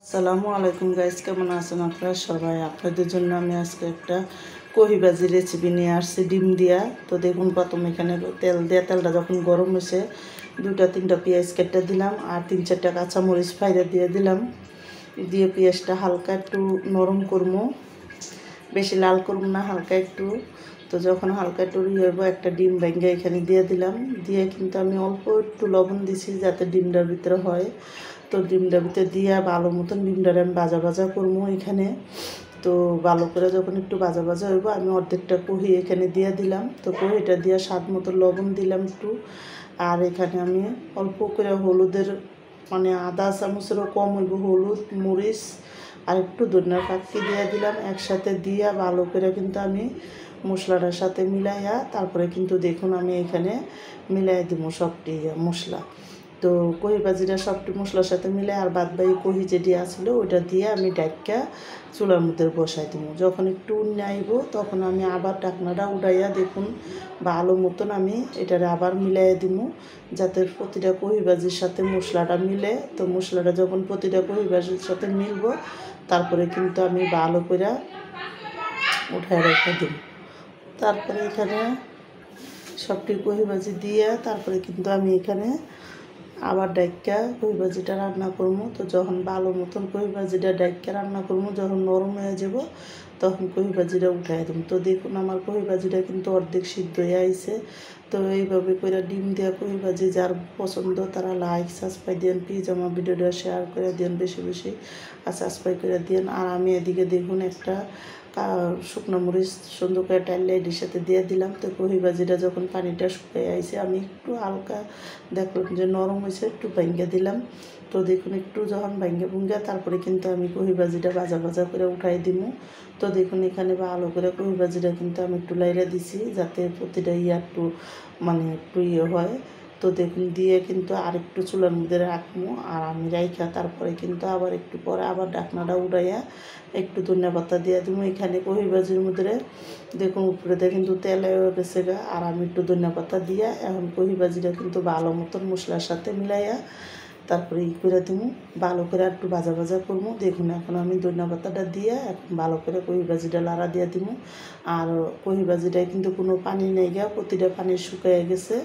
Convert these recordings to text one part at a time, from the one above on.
আসসালামু আলাইকুম গাইস, কেমন আছেন আপনারা সবাই? আপনাদের জন্য আমি আজকে একটা কহি ভাজি রেসিপি নিয়ে আসছি ডিম দিয়া। তো দেখুন, প্রথমে এখানে তেলটা যখন গরম হয়েছে 2-3টা পেঁয়াজ কেটে দিলাম আর 3-4টা কাঁচামরিচ ফাইরা দিয়ে দিলাম। দিয়ে পেঁয়াজটা হালকা একটু নরম করবো, বেশি লাল করব না, হালকা একটু। তো যখন হালকা একটু হইব, একটা ডিম ভেঙে এখানে দিয়ে দিলাম। দিয়ে কিন্তু আমি অল্প একটু লবণ দিছি যাতে ডিমটার ভিতরে হয়। তো ডিমটার ভিতরে দিয়ে ভালো মতন ডিমটার আমি ভাজা করবো এখানে। তো ভালো করে যখন একটু ভাজা হইব, আমি অর্ধেকটা কহি এখানে দিয়ে দিলাম। তো কহিটা দিয়ে স্বাদ মতো লবণ দিলাম একটু। আর এখানে আমি অল্প করে হলুদের মানে আধা চামচেরও কম হইব হলুদ, মরিচ আর একটু ধনিয়া পাতা দিয়ে দিলাম। একসাথে দিয়ে ভালো করে কিন্তু আমি মশলাটার সাথে মিলাইয়া তারপরে কিন্তু দেখুন আমি এখানে মিলাই দিব সবটি মশলা। তো কহি ভাজিটা সবটি মশলার সাথে মিলে আর বাদ বাকি কহি যেটি আসলো ওইটা দিয়ে আমি ডাক্কা চুলার মধ্যে বসাই দিব। যখন একটু নাইব তখন আমি আবার ঢাকনাটা উঠাইয়া দেখুন ভালো মতন আমি এটারে আবার মিলাই দিব যাতে প্রতিটা কহি ভাজির সাথে মশলাটা মিলে। তো মশলাটা যখন প্রতিটা কহি ভাজির সাথে মিলব তারপরে কিন্তু আমি ভালো করে উঠায় রেখে দিব। তারপরে এখানে সবটি কহি ভাজি দিয়ে তারপরে কিন্তু আমি এখানে আবার ডাইক্কা কহি ভাজিটা রান্না করবো। তো যখন ভালো মতন কহি ভাজিটা ডাইক্কা রান্না করবো, যখন নরম হয়ে যাব তখন কহি ভাজিটা উঠাই দেবো। তো দেখুন আমার কহি ভাজিটা কিন্তু অর্ধেক সিদ্ধ হয়ে আইছে। তো এইভাবে করে ডিম দেওয়া কহি ভাজি যার পছন্দ তারা লাইক সাবস্ক্রাইব দেন, প্লিজ আমার ভিডিওটা শেয়ার করে দেন বেশি বেশি আর সাবস্ক্রাইব করে দেন। আর আমি এদিকে দেখুন একটা শুকনো মরিচ সুন্দর করে টাইলে এটির সাথে দিয়ে দিলাম। তো কহি ভাজিটা যখন পানিটা শুকিয়ে আইছে আমি একটু হালকা দেখলাম যে নরম হয়েছে, একটু ভাঙ্গে দিলাম। তো দেখুন একটু যখন ভুঙ্গে তারপরে কিন্তু আমি কহি ভাজিটা ভাজা করে উঠাই দিব। তো দেখুন এখানে ভালো করে কহি ভাজিটা কিন্তু আমি একটু লাইরা দিছি যাতে প্রতিটা একটু মানে একটু হয়। তো দেখুন দিয়ে কিন্তু আরেকটু চুলার মধ্যে রাখবো আর আমি রাইখা তারপরে কিন্তু আবার একটু পরে আবার ঢাকনাটা উঠাইয়া একটু ধনিয়া পাতা দিয়ে দিব। এখানে কহি ভাজির মধ্যে দেখুন উপরে দিয়ে কিন্তু তেল হয়ে গেছে গা, আর আমি একটু ধনিয়া পাতা দিয়া এখন কহি ভাজিটা কিন্তু ভালো মতন মশলার সাথে মিলাইয়া তারপরে করে দিব। ভালো করে একটু ভাজা করবো। দেখুন এখন আমি ধনিয়া পাতাটা দিয়ে এখন ভালো করে কহি ভাজিটা লাড়া দিয়ে দিব। আর কহি ভাজিটায় কিন্তু কোনো পানি নেই গা, প্রতিটা পানি শুকিয়ে গেছে।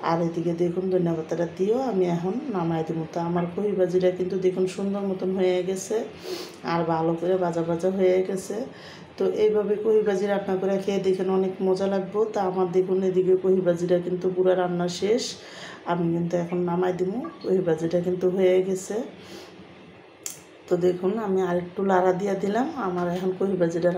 আর এদিকে দেখুন ধনিয়া পাতাটা দিয়েও আমি এখন নামাই দেবো। তো আমার কহি ভাজিটা কিন্তু দেখুন সুন্দর মতন হয়ে গেছে আর ভালো করে ভাজা হয়ে গেছে। তো এইভাবে কহি ভাজি রান্না করে খেয়ে দেখেন অনেক মজা লাগবো। তা আমার দেখুন এদিকে কহি ভাজিটা কিন্তু পুরো রান্না শেষ, আমি কিন্তু এখন নামাই দিব। কহি ভাজিটা কিন্তু হয়ে গেছে। তো দেখুন আমি আরেকটু লাড়া দিয়ে দিলাম, আমার এখন কহি ভাজিটা